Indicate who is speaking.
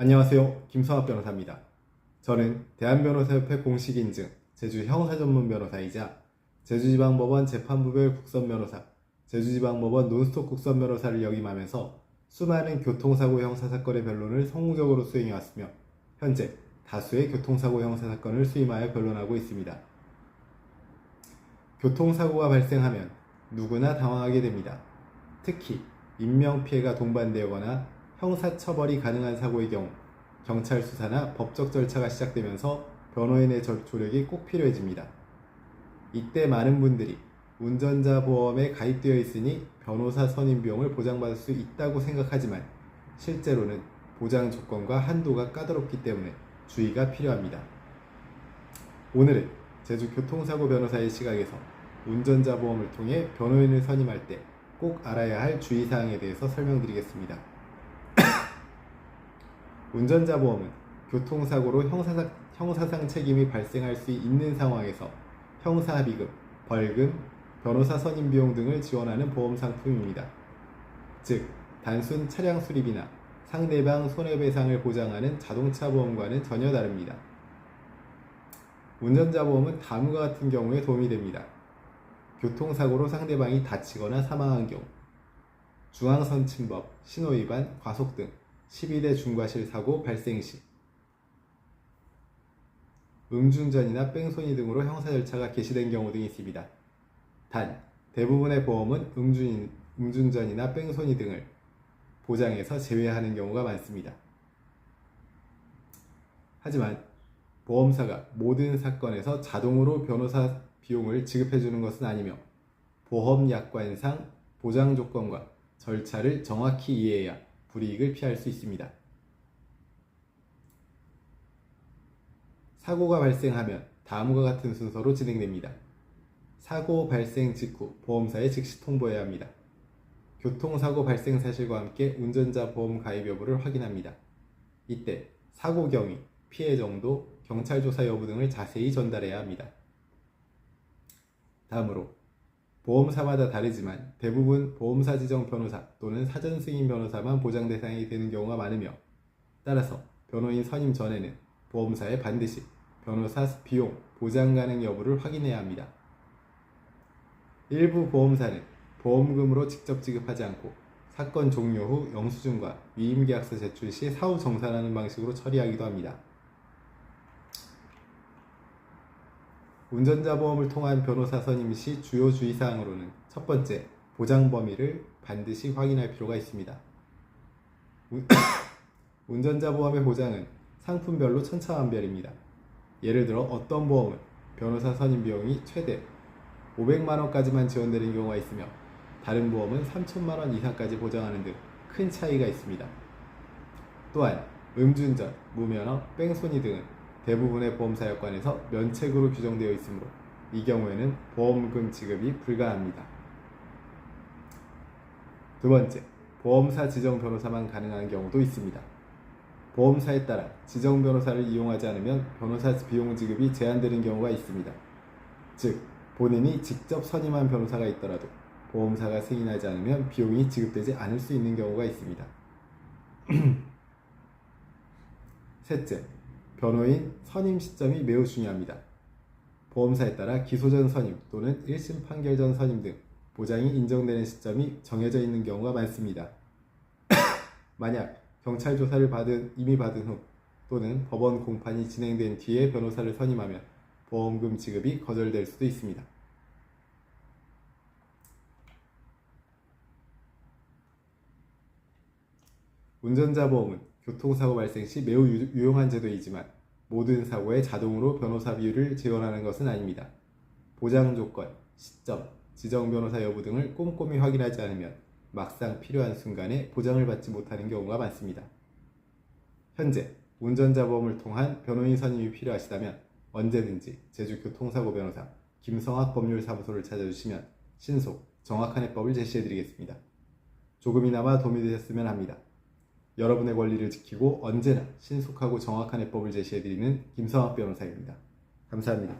Speaker 1: 안녕하세요. 김성학 변호사입니다. 저는 대한변호사협회 공식인증 제주 형사전문변호사이자 제주지방법원 재판부별 국선변호사, 제주지방법원 논스톱 국선변호사를 역임하면서 수많은 교통사고 형사사건의 변론을 성공적으로 수행해왔으며 현재 다수의 교통사고 형사사건을 수임하여 변론하고 있습니다. 교통사고가 발생하면 누구나 당황하게 됩니다. 특히 인명피해가 동반되거나 형사처벌이 가능한 사고의 경우 경찰 수사나 법적 절차가 시작되면서 변호인의 조력이 꼭 필요해집니다. 이때 많은 분들이 운전자 보험에 가입되어 있으니 변호사 선임 비용을 보장받을 수 있다고 생각하지만 실제로는 보장 조건과 한도가 까다롭기 때문에 주의가 필요합니다. 오늘은 제주 교통사고 변호사의 시각에서 운전자 보험을 통해 변호인을 선임할 때 꼭 알아야 할 주의사항에 대해서 설명드리겠습니다. 운전자 보험은 교통사고로 형사상 책임이 발생할 수 있는 상황에서 형사합의금, 벌금, 변호사 선임 비용 등을 지원하는 보험 상품입니다. 즉, 단순 차량 수리비나 상대방 손해배상을 보장하는 자동차 보험과는 전혀 다릅니다. 운전자 보험은 다음과 같은 경우에 도움이 됩니다. 교통사고로 상대방이 다치거나 사망한 경우, 중앙선 침범, 신호위반, 과속 등 12대 중과실 사고 발생 시, 음주운전이나 뺑소니 등으로 형사 절차가 개시된 경우 등이 있습니다. 단, 대부분의 보험은 음주운전이나 뺑소니 등을 보장에서 제외하는 경우가 많습니다. 하지만 보험사가 모든 사건에서 자동으로 변호사 비용을 지급해주는 것은 아니며 보험약관상 보장 조건과 절차를 정확히 이해해야 불이익을 피할 수 있습니다. 사고가 발생하면 다음과 같은 순서로 진행됩니다. 사고 발생 직후 보험사에 즉시 통보해야 합니다. 교통사고 발생 사실과 함께 운전자 보험 가입 여부를 확인합니다. 이때 사고 경위, 피해 정도, 경찰 조사 여부 등을 자세히 전달해야 합니다. 다음으로 보험사마다 다르지만 대부분 보험사 지정 변호사 또는 사전 승인 변호사만 보장 대상이 되는 경우가 많으며 따라서 변호인 선임 전에는 보험사에 반드시 변호사 비용 보장 가능 여부를 확인해야 합니다. 일부 보험사는 보험금으로 직접 지급하지 않고 사건 종료 후 영수증과 위임계약서 제출 시 사후 정산하는 방식으로 처리하기도 합니다. 운전자 보험을 통한 변호사 선임 시 주요 주의사항으로는 첫 번째, 보장 범위를 반드시 확인할 필요가 있습니다. 운전자 보험의 보장은 상품별로 천차만별입니다. 예를 들어 어떤 보험은 변호사 선임 비용이 최대 500만원까지만 지원되는 경우가 있으며 다른 보험은 3천만원 이상까지 보장하는 등 큰 차이가 있습니다. 또한 음주운전, 무면허, 뺑소니 등은 대부분의 보험사 약관에서 면책으로 규정되어 있으므로 이 경우에는 보험금 지급이 불가합니다. 두 번째, 보험사 지정 변호사만 가능한 경우도 있습니다. 보험사에 따라 지정 변호사를 이용하지 않으면 변호사 비용 지급이 제한되는 경우가 있습니다. 즉, 본인이 직접 선임한 변호사가 있더라도 보험사가 승인하지 않으면 비용이 지급되지 않을 수 있는 경우가 있습니다. 셋째, 변호인 선임 시점이 매우 중요합니다. 보험사에 따라 기소 전 선임 또는 1심 판결 전 선임 등 보장이 인정되는 시점이 정해져 있는 경우가 많습니다. 만약 경찰 조사를 이미 받은 후 또는 법원 공판이 진행된 뒤에 변호사를 선임하면 보험금 지급이 거절될 수도 있습니다. 운전자 보험은 교통사고 발생 시 매우 유용한 제도이지만 모든 사고에 자동으로 변호사 비율을 지원하는 것은 아닙니다. 보장 조건, 시점, 지정 변호사 여부 등을 꼼꼼히 확인하지 않으면 막상 필요한 순간에 보장을 받지 못하는 경우가 많습니다. 현재 운전자 보험을 통한 변호인 선임이 필요하시다면 언제든지 제주교통사고 변호사 김성학 법률사무소를 찾아주시면 신속, 정확한 해법을 제시해드리겠습니다. 조금이나마 도움이 되셨으면 합니다. 여러분의 권리를 지키고 언제나 신속하고 정확한 해법을 제시해드리는 김성학 변호사입니다. 감사합니다.